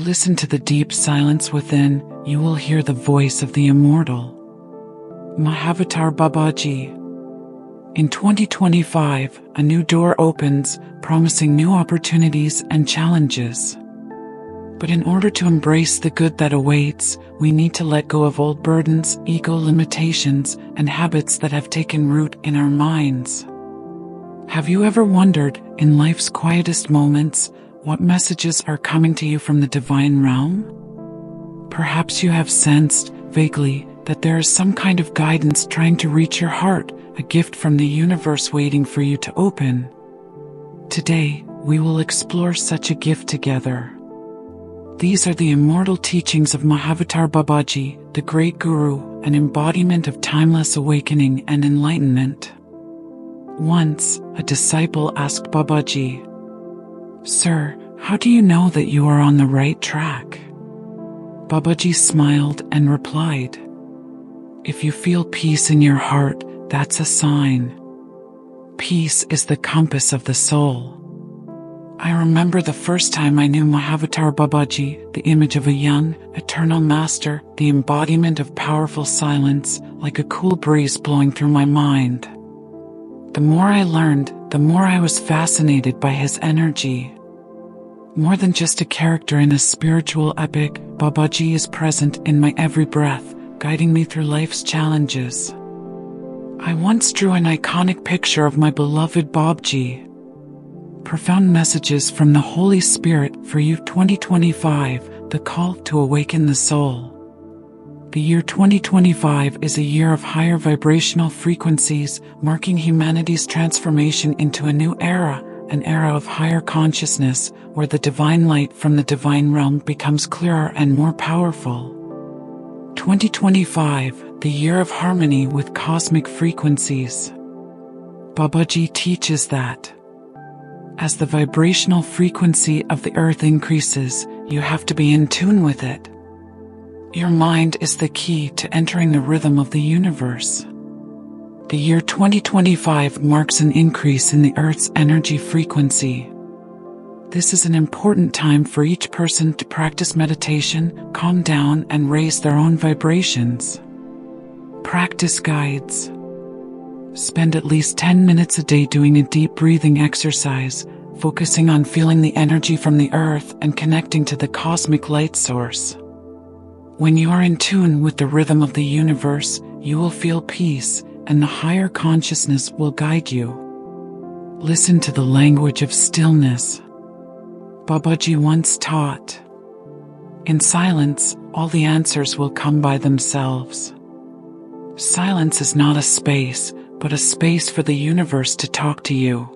listen to the deep silence within, you will hear the voice of the immortal. Mahavatar Babaji. In 2025, a new door opens, promising new opportunities and challenges. But in order to embrace the good that awaits, we need to let go of old burdens, ego limitations, and habits that have taken root in our minds. Have you ever wondered, in life's quietest moments, what messages are coming to you from the divine realm? Perhaps you have sensed, vaguely, that there is some kind of guidance trying to reach your heart, a gift from the universe waiting for you to open. Today, we will explore such a gift together. These are the immortal teachings of Mahavatar Babaji, the great guru, an embodiment of timeless awakening and enlightenment. Once, a disciple asked Babaji, "Sir, how do you know that you are on the right track?" Babaji smiled and replied, "If you feel peace in your heart, that's a sign. Peace is the compass of the soul." I remember the first time I knew Mahavatar Babaji, the image of a young, eternal master, the embodiment of powerful silence, like a cool breeze blowing through my mind. The more I learned, the more I was fascinated by his energy. More than just a character in a spiritual epic, Babaji is present in my every breath, guiding me through life's challenges. I once drew an iconic picture of my beloved Babaji. Profound messages from the Holy Spirit for you 2025, the call to awaken the soul. The year 2025 is a year of higher vibrational frequencies, marking humanity's transformation into a new era, an era of higher consciousness, where the divine light from the divine realm becomes clearer and more powerful. 2025, the year of harmony with cosmic frequencies. Babaji teaches that as the vibrational frequency of the earth increases, you have to be in tune with it. Your mind is the key to entering the rhythm of the universe. The year 2025 marks an increase in the Earth's energy frequency. This is an important time for each person to practice meditation, calm down, and raise their own vibrations. Practice guides. Spend at least 10 minutes a day doing a deep breathing exercise, focusing on feeling the energy from the earth and connecting to the cosmic light source. When you are in tune with the rhythm of the universe, you will feel peace, and the higher consciousness will guide you. Listen to the language of stillness. Babaji once taught, "In silence, all the answers will come by themselves." Silence is not a space, but a space for the universe to talk to you.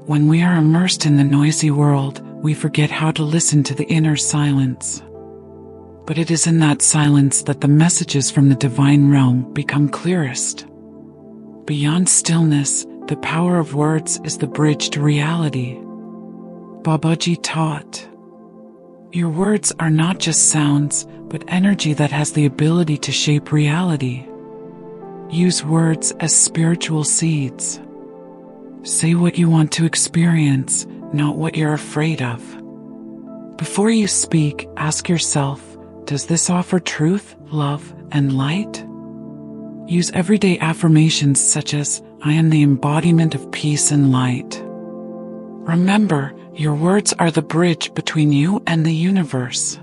When we are immersed in the noisy world, we forget how to listen to the inner silence. But it is in that silence that the messages from the divine realm become clearest. Beyond stillness, the power of words is the bridge to reality. Babaji taught, "Your words are not just sounds, but energy that has the ability to shape reality. Use words as spiritual seeds. Say what you want to experience, not what you're afraid of." Before you speak, ask yourself, does this offer truth, love, and light? Use everyday affirmations such as, "I am the embodiment of peace and light." Remember, your words are the bridge between you and the universe,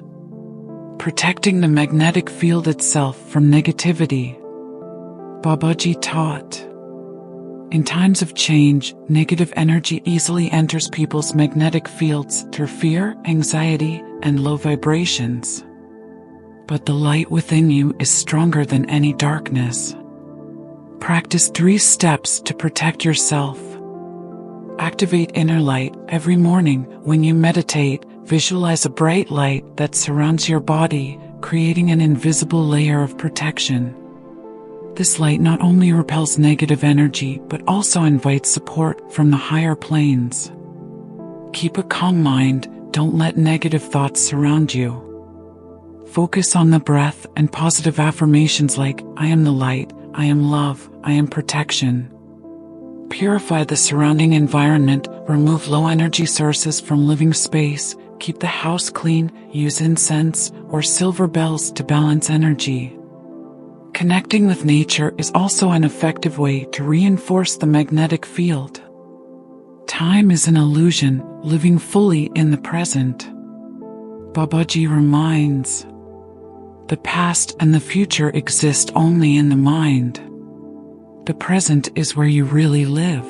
protecting the magnetic field itself from negativity. Babaji taught, "In times of change, negative energy easily enters people's magnetic fields through fear, anxiety, and low vibrations. But the light within you is stronger than any darkness." Practice 3 steps to protect yourself. Activate inner light. Every morning, when you meditate, visualize a bright light that surrounds your body, creating an invisible layer of protection. This light not only repels negative energy, but also invites support from the higher planes. Keep a calm mind. Don't let negative thoughts surround you. Focus on the breath and positive affirmations like, "I am the light, I am love, I am protection." Purify the surrounding environment, remove low energy sources from living space, keep the house clean, use incense or silver bells to balance energy. Connecting with nature is also an effective way to reinforce the magnetic field. Time is an illusion, living fully in the present. Babaji reminds, the past and the future exist only in the mind. The present is where you really live.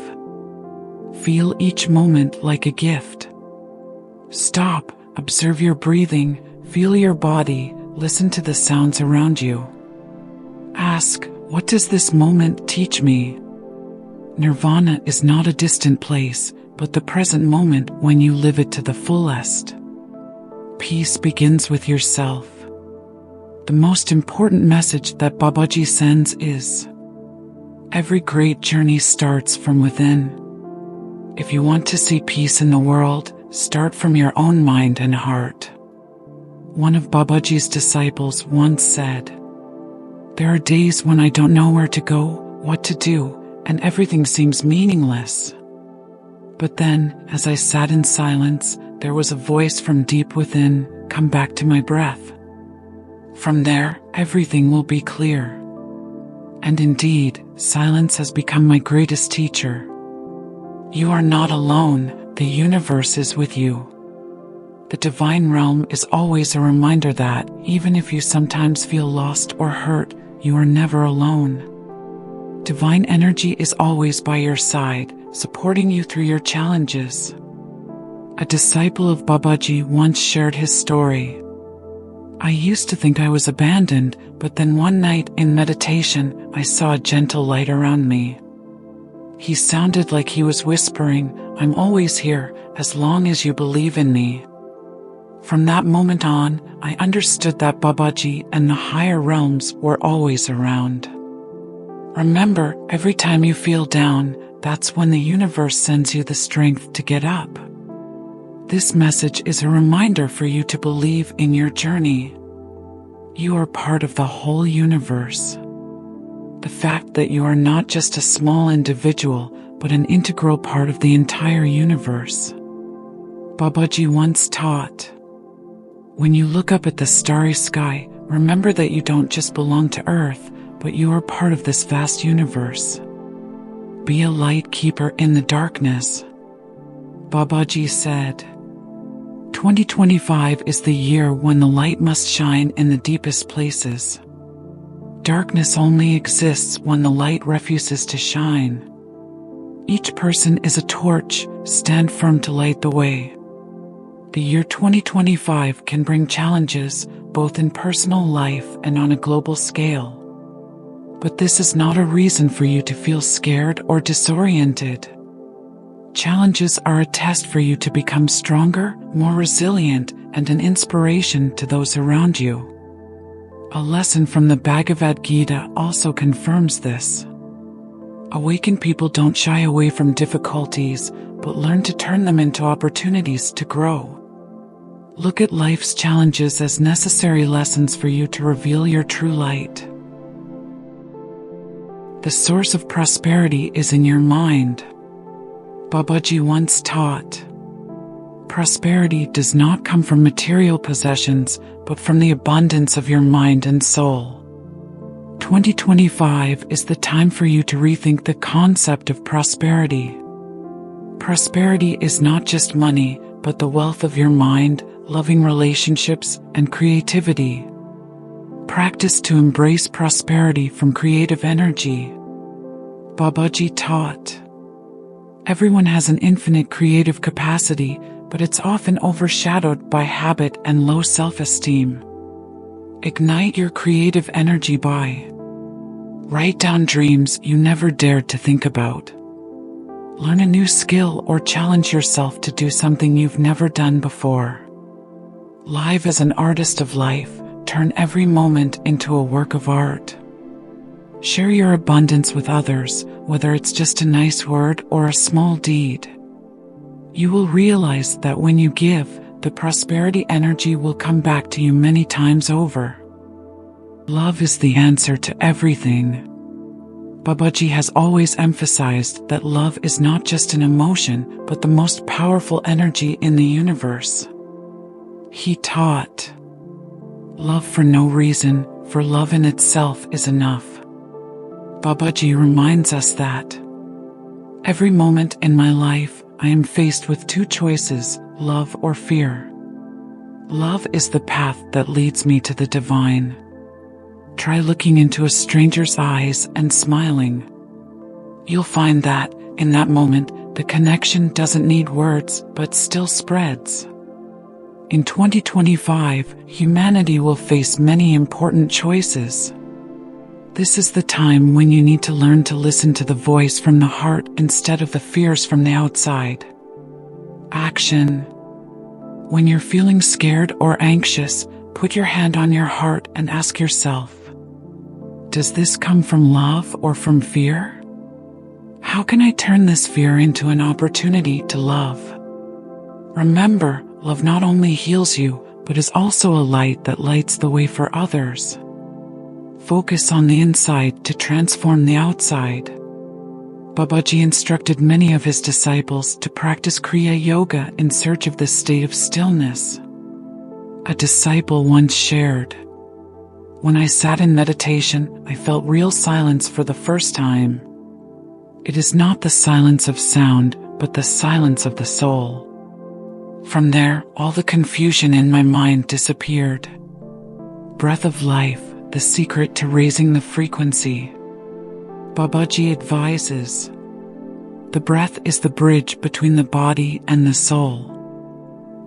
Feel each moment like a gift. Stop, observe your breathing, feel your body, listen to the sounds around you. Ask, what does this moment teach me? Nirvana is not a distant place, but the present moment when you live it to the fullest. Peace begins with yourself. The most important message that Babaji sends is, every great journey starts from within. If you want to see peace in the world, start from your own mind and heart. One of Babaji's disciples once said, there are days when I don't know where to go, what to do, and everything seems meaningless. But then, as I sat in silence, there was a voice from deep within, come back to my breath. From there, everything will be clear. And indeed, silence has become my greatest teacher. You are not alone, the universe is with you. The divine realm is always a reminder that, even if you sometimes feel lost or hurt, you are never alone. Divine energy is always by your side, supporting you through your challenges. A disciple of Babaji once shared his story. I used to think I was abandoned, but then one night in meditation, I saw a gentle light around me. He sounded like he was whispering, I'm always here, as long as you believe in me. From that moment on, I understood that Babaji and the higher realms were always around. Remember, every time you feel down, that's when the universe sends you the strength to get up. This message is a reminder for you to believe in your journey. You are part of the whole universe. The fact that you are not just a small individual, but an integral part of the entire universe. Babaji once taught, when you look up at the starry sky, remember that you don't just belong to Earth, but you are part of this vast universe. Be a light keeper in the darkness. Babaji said, 2025 is the year when the light must shine in the deepest places. Darkness only exists when the light refuses to shine. Each person is a torch, stand firm to light the way. The year 2025 can bring challenges, both in personal life and on a global scale. But this is not a reason for you to feel scared or disoriented. Challenges are a test for you to become stronger, more resilient, and an inspiration to those around you. A lesson from the Bhagavad Gita also confirms this. Awakened people don't shy away from difficulties, but learn to turn them into opportunities to grow. Look at life's challenges as necessary lessons for you to reveal your true light. The source of prosperity is in your mind. Babaji once taught, prosperity does not come from material possessions, but from the abundance of your mind and soul. 2025 is the time for you to rethink the concept of prosperity. Prosperity is not just money, but the wealth of your mind, loving relationships, and creativity. Practice to embrace prosperity from creative energy. Babaji taught, everyone has an infinite creative capacity, but it's often overshadowed by habit and low self-esteem. Ignite your creative energy by write down dreams you never dared to think about. Learn a new skill or challenge yourself to do something you've never done before. Live as an artist of life, turn every moment into a work of art. Share your abundance with others, whether it's just a nice word or a small deed. You will realize that when you give, the prosperity energy will come back to you many times over. Love is the answer to everything. Babaji has always emphasized that love is not just an emotion, but the most powerful energy in the universe. He taught, love for no reason, for love in itself is enough. Babaji reminds us that every moment in my life, I am faced with two choices, love or fear. Love is the path that leads me to the divine. Try looking into a stranger's eyes and smiling. You'll find that, in that moment, the connection doesn't need words, but still spreads. In 2025, humanity will face many important choices. This is the time when you need to learn to listen to the voice from the heart instead of the fears from the outside. Action. When you're feeling scared or anxious, put your hand on your heart and ask yourself, does this come from love or from fear? How can I turn this fear into an opportunity to love? Remember, love not only heals you, but is also a light that lights the way for others. Focus on the inside to transform the outside. Babaji instructed many of his disciples to practice Kriya Yoga in search of this state of stillness. A disciple once shared, when I sat in meditation, I felt real silence for the first time. It is not the silence of sound, but the silence of the soul. From there, all the confusion in my mind disappeared. Breath of life, the secret to raising the frequency. Babaji advises, the breath is the bridge between the body and the soul.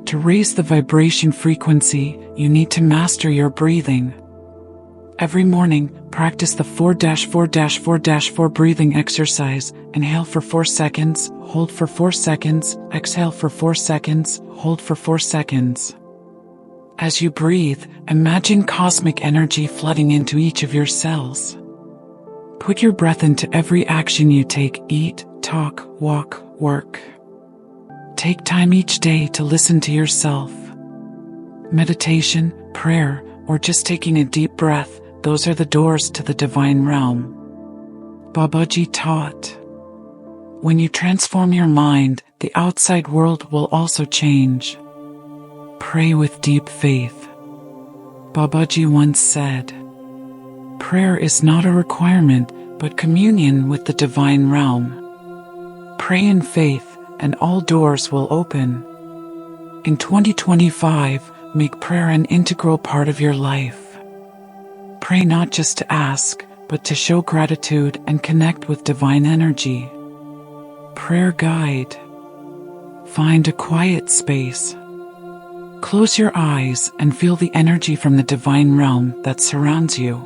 To raise the vibration frequency, you need to master your breathing. Every morning, practice the 4-4-4-4 breathing exercise. Inhale for 4 seconds, hold for 4 seconds, exhale for 4 seconds, hold for 4 seconds. As you breathe, imagine cosmic energy flooding into each of your cells. Put your breath into every action you take, eat, talk, walk, work. Take time each day to listen to yourself. Meditation, prayer, or just taking a deep breath, those are the doors to the divine realm. Babaji taught, when you transform your mind, the outside world will also change. Pray with deep faith. Babaji once said, prayer is not a requirement, but communion with the divine realm. Pray in faith, and all doors will open. In 2025, make prayer an integral part of your life. Pray not just to ask, but to show gratitude and connect with divine energy. Prayer guide. Find a quiet space. Close your eyes and feel the energy from the divine realm that surrounds you.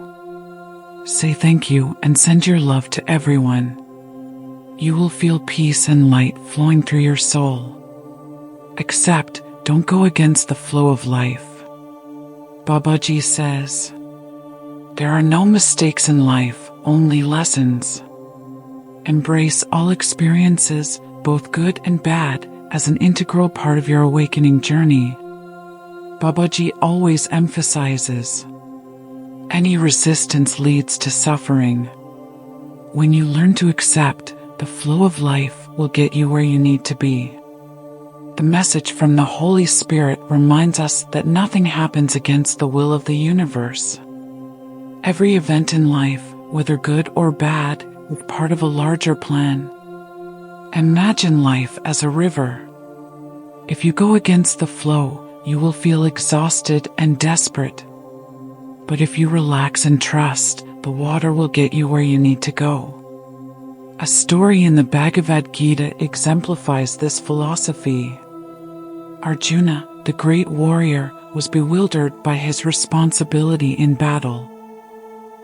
Say thank you and send your love to everyone. You will feel peace and light flowing through your soul. Accept, don't go against the flow of life. Babaji says, there are no mistakes in life, only lessons. Embrace all experiences, both good and bad, as an integral part of your awakening journey. Babaji always emphasizes, any resistance leads to suffering. When you learn to accept, the flow of life will get you where you need to be. The message from the Holy Spirit reminds us that nothing happens against the will of the universe. Every event in life, whether good or bad, is part of a larger plan. Imagine life as a river. If you go against the flow, you will feel exhausted and desperate. But if you relax and trust, the water will get you where you need to go. A story in the Bhagavad Gita exemplifies this philosophy. Arjuna, the great warrior, was bewildered by his responsibility in battle.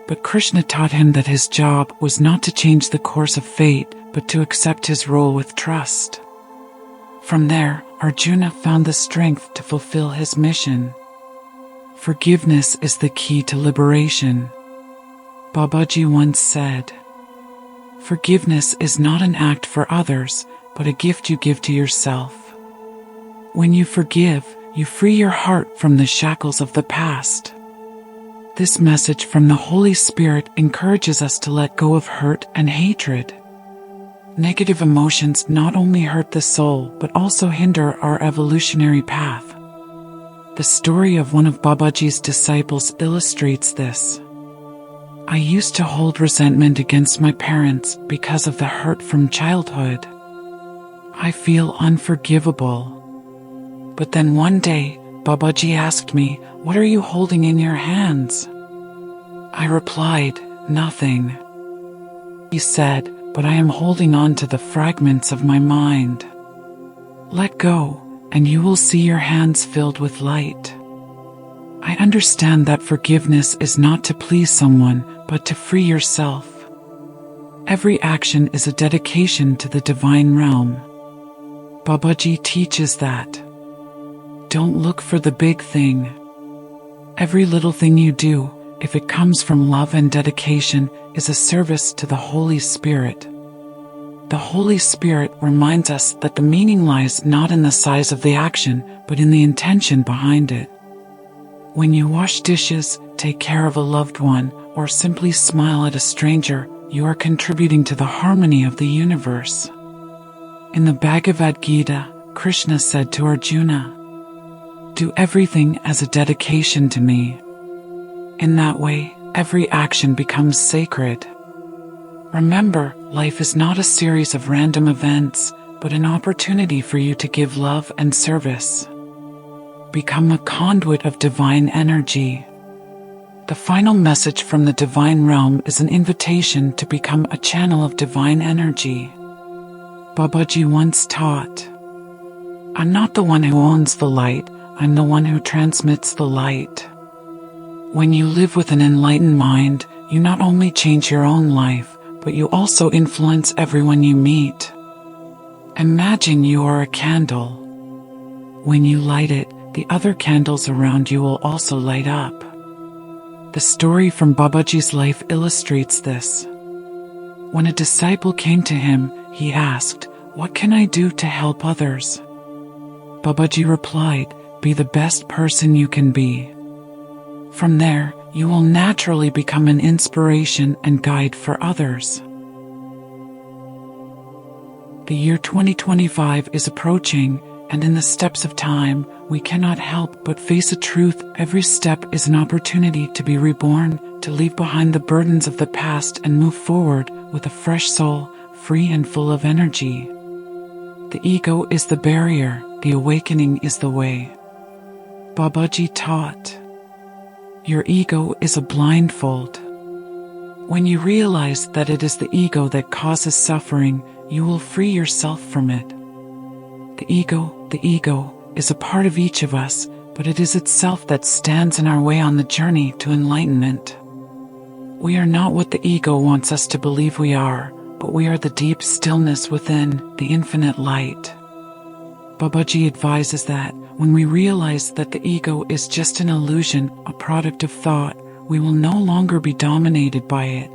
But Krishna taught him that his job was not to change the course of fate, but to accept his role with trust. From there, Arjuna found the strength to fulfill his mission. Forgiveness is the key to liberation. Babaji once said, forgiveness is not an act for others, but a gift you give to yourself. When you forgive, you free your heart from the shackles of the past. This message from the Holy Spirit encourages us to let go of hurt and hatred. Negative emotions not only hurt the soul, but also hinder our evolutionary path. The story of one of Babaji's disciples illustrates this. I used to hold resentment against my parents because of the hurt from childhood. I feel unforgivable. But then one day, Babaji asked me, "What are you holding in your hands?" I replied, "Nothing." He said, "But I am holding on to the fragments of my mind. Let go, and you will see your hands filled with light." I understand that forgiveness is not to please someone, but to free yourself. Every action is a dedication to the divine realm. Babaji teaches that. Don't look for the big thing. Every little thing you do, if it comes from love and dedication, is a service to the Holy Spirit. The Holy Spirit reminds us that the meaning lies not in the size of the action, but in the intention behind it. When you wash dishes, take care of a loved one, or simply smile at a stranger, you are contributing to the harmony of the universe. In the Bhagavad Gita, Krishna said to Arjuna, "Do everything as a dedication to me." In that way, every action becomes sacred. Remember, life is not a series of random events, but an opportunity for you to give love and service. Become a conduit of divine energy. The final message from the divine realm is an invitation to become a channel of divine energy. Babaji once taught, "I'm not the one who owns the light, I'm the one who transmits the light." When you live with an enlightened mind, you not only change your own life, but you also influence everyone you meet. Imagine you are a candle. When you light it, the other candles around you will also light up. The story from Babaji's life illustrates this. When a disciple came to him, he asked, "What can I do to help others?" Babaji replied, "Be the best person you can be." From there, you will naturally become an inspiration and guide for others. The year 2025 is approaching, and in the steps of time, we cannot help but face a truth. Every step is an opportunity to be reborn, to leave behind the burdens of the past and move forward with a fresh soul, free and full of energy. The ego is the barrier, the awakening is the way. Babaji taught, your ego is a blindfold. When you realize that it is the ego that causes suffering, you will free yourself from it. The ego is a part of each of us, but it is itself that stands in our way on the journey to enlightenment. We are not what the ego wants us to believe we are, but we are the deep stillness within, the infinite light. Babaji advises that, when we realize that the ego is just an illusion, a product of thought, we will no longer be dominated by it.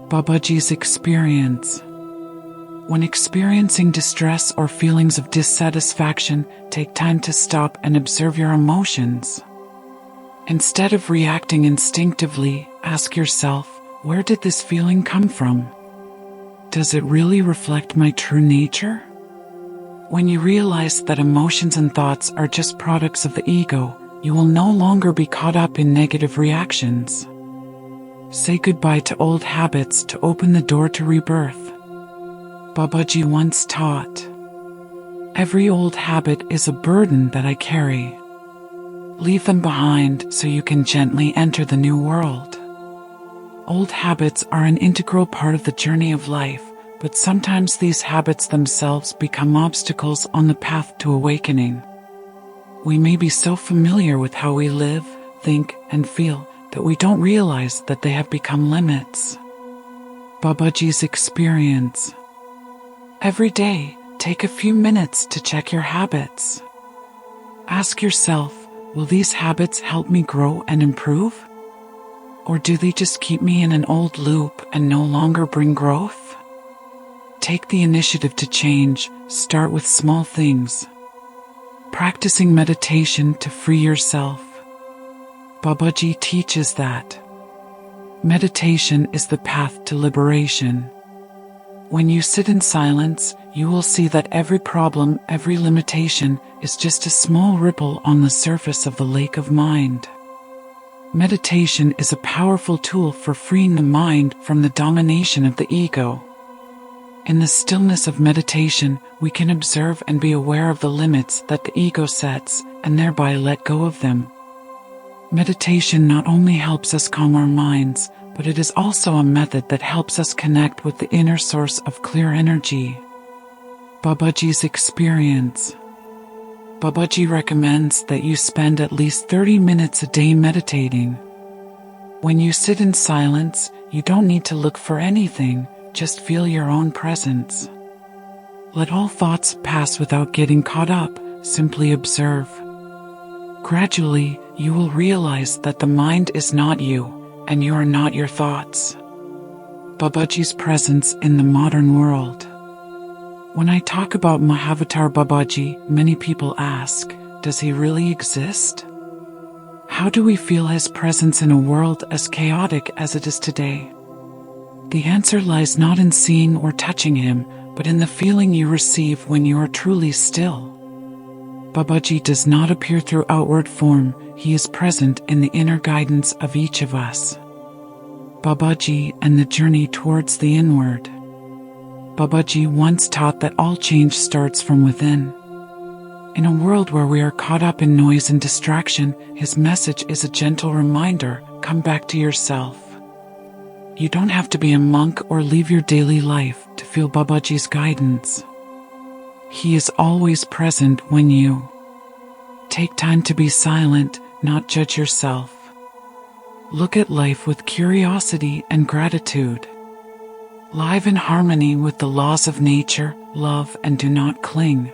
Babaji's experience. When experiencing distress or feelings of dissatisfaction, take time to stop and observe your emotions. Instead of reacting instinctively, ask yourself, where did this feeling come from? Does it really reflect my true nature? When you realize that emotions and thoughts are just products of the ego, you will no longer be caught up in negative reactions. Say goodbye to old habits to open the door to rebirth. Babaji once taught, every old habit is a burden that I carry. Leave them behind so you can gently enter the new world. Old habits are an integral part of the journey of life, but sometimes these habits themselves become obstacles on the path to awakening. We may be so familiar with how we live, think, and feel that we don't realize that they have become limits. Babaji's experience. Every day, take a few minutes to check your habits. Ask yourself, will these habits help me grow and improve? Or do they just keep me in an old loop and no longer bring growth? Take the initiative to change. Start with small things. Practicing meditation to free yourself. Babaji teaches that meditation is the path to liberation. When you sit in silence, you will see that every problem, every limitation, is just a small ripple on the surface of the lake of mind. Meditation is a powerful tool for freeing the mind from the domination of the ego. In the stillness of meditation, we can observe and be aware of the limits that the ego sets, and thereby let go of them. Meditation not only helps us calm our minds, but it is also a method that helps us connect with the inner source of clear energy. Babaji's experience. Babaji recommends that you spend at least 30 minutes a day meditating. When you sit in silence, you don't need to look for anything, just feel your own presence. Let all thoughts pass without getting caught up, simply observe. Gradually, you will realize that the mind is not you, and you are not your thoughts. Babaji's presence in the modern world. When I talk about Mahavatar Babaji, many people ask, does he really exist? How do we feel his presence in a world as chaotic as it is today? The answer lies not in seeing or touching him, but in the feeling you receive when you are truly still. Babaji does not appear through outward form, he is present in the inner guidance of each of us. Babaji and the journey towards the inward. Babaji once taught that all change starts from within. In a world where we are caught up in noise and distraction, his message is a gentle reminder, come back to yourself. You don't have to be a monk or leave your daily life to feel Babaji's guidance. He is always present when you take time to be silent, not judge yourself. Look at life with curiosity and gratitude. Live in harmony with the laws of nature, love and do not cling.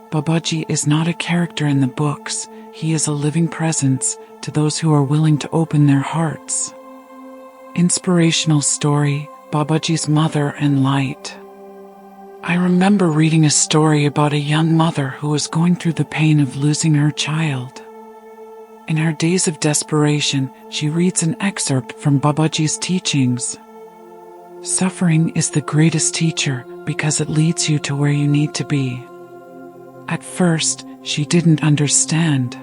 Babaji is not a character in the books, he is a living presence to those who are willing to open their hearts. Inspirational story, Babaji's mother and light. I remember reading a story about a young mother who was going through the pain of losing her child. In her days of desperation, she reads an excerpt from Babaji's teachings. Suffering is the greatest teacher because it leads you to where you need to be. At first, she didn't understand.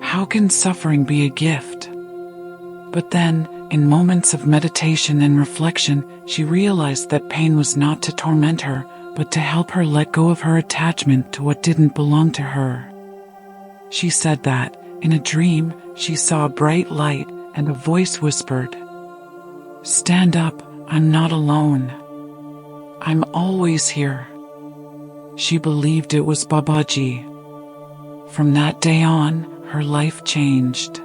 How can suffering be a gift? But then, in moments of meditation and reflection, she realized that pain was not to torment her, but to help her let go of her attachment to what didn't belong to her. She said that, in a dream, she saw a bright light and a voice whispered, "Stand up, I'm not alone. I'm always here." She believed it was Babaji. From that day on, her life changed.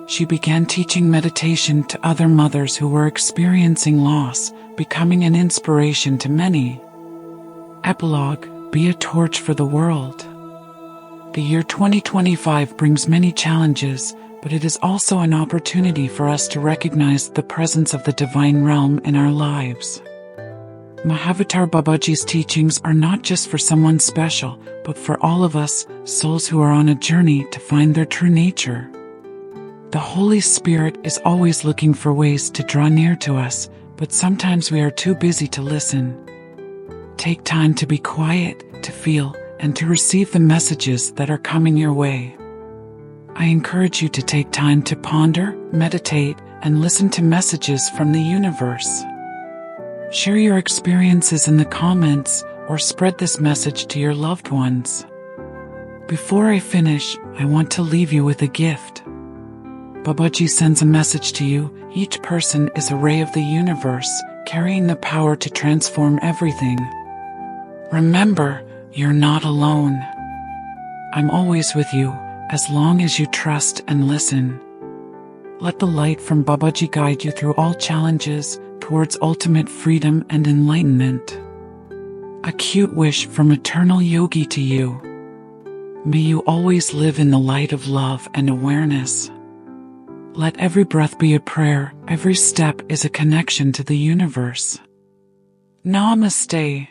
She began teaching meditation to other mothers who were experiencing loss, becoming an inspiration to many. Epilogue, be a torch for the world. The year 2025 brings many challenges, but it is also an opportunity for us to recognize the presence of the divine realm in our lives. Mahavatar Babaji's teachings are not just for someone special, but for all of us, souls who are on a journey to find their true nature. The Holy Spirit is always looking for ways to draw near to us, but sometimes we are too busy to listen. Take time to be quiet, to feel, and to receive the messages that are coming your way. I encourage you to take time to ponder, meditate, and listen to messages from the universe. Share your experiences in the comments, or spread this message to your loved ones. Before I finish, I want to leave you with a gift. Babaji sends a message to you. Each person is a ray of the universe, carrying the power to transform everything. Remember, you're not alone. I'm always with you, as long as you trust and listen. Let the light from Babaji guide you through all challenges, towards ultimate freedom and enlightenment. A cute wish from eternal Yogi to you. May you always live in the light of love and awareness. Let every breath be a prayer, every step is a connection to the universe. Namaste.